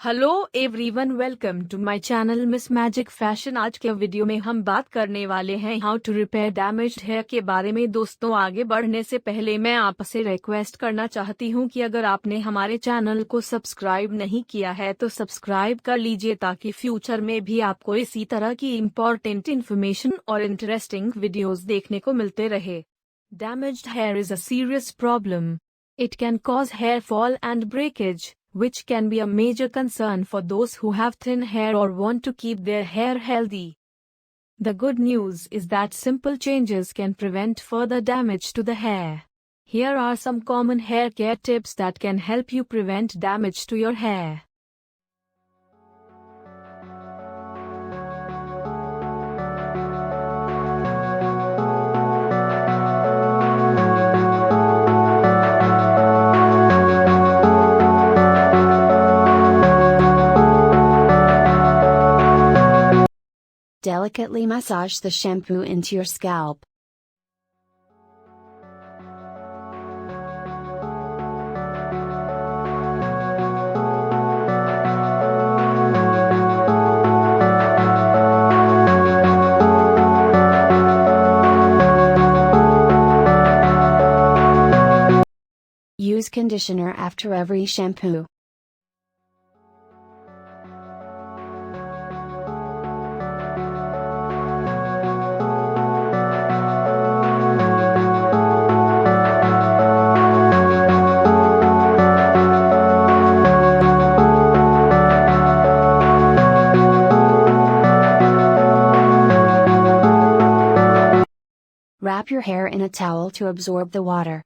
Hello everyone, welcome to my channel Miss Magic Fashion. आज के video में हम बात करने वाले हैं how to repair damaged hair के बारे में। दोस्तों, आगे बढ़ने से पहले मैं आपसे रिक्वेस्ट करना चाहती हूं कि अगर आपने हमारे चैनल को सब्सक्राइब नहीं किया है तो सब्सक्राइब कर लीजिए, ताकि फ्यूचर में भी आपको इसी तरह की इम्पोर्टेंट इन्फॉर्मेशन और इंटरेस्टिंग वीडियोस देखने को मिलते रहे। Damaged here is a serious problem. It can cause hair fall and breakage, which can be a major concern for those who have thin hair or want to keep their hair healthy. The good news is that simple changes can prevent further damage to the hair. Here are some common hair care tips that can help you prevent damage to your hair. Delicately massage the shampoo into your scalp. Use conditioner after every shampoo. Wrap your hair in a towel to absorb the water.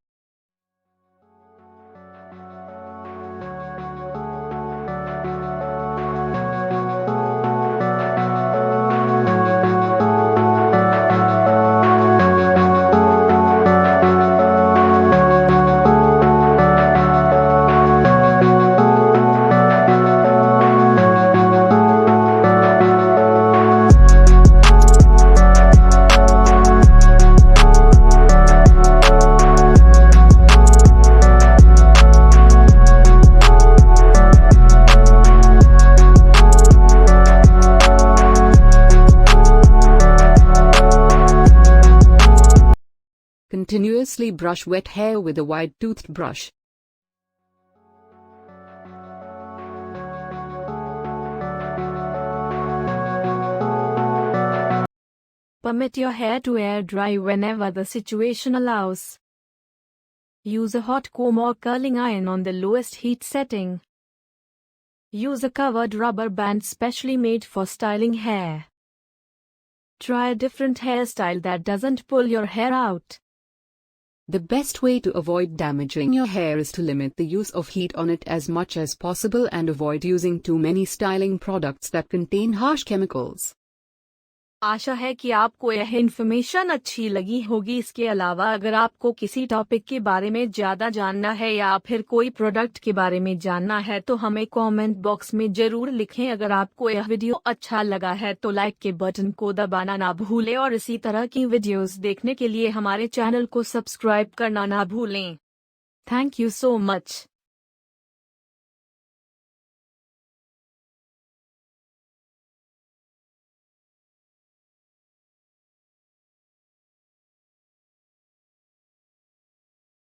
Continuously brush wet hair with a wide-toothed brush. Permit your hair to air dry whenever the situation allows. Use a hot comb or curling iron on the lowest heat setting. Use a covered rubber band specially made for styling hair. Try a different hairstyle that doesn't pull your hair out. The best way to avoid damaging your hair is to limit the use of heat on it as much as possible and avoid using too many styling products that contain harsh chemicals. आशा है कि आपको यह information अच्छी लगी होगी। इसके अलावा अगर आपको किसी टॉपिक के बारे में ज़्यादा जानना है या फिर कोई प्रोडक्ट के बारे में जानना है तो हमें कमेंट बॉक्स में ज़रूर लिखें। अगर आपको यह वीडियो अच्छा लगा है तो लाइक के बटन को दबाना ना भूलें और इसी तरह की वीडियोस देखने के लिए हमारे चैनल को सब्सक्राइब करना ना भूलें। Thank you so much.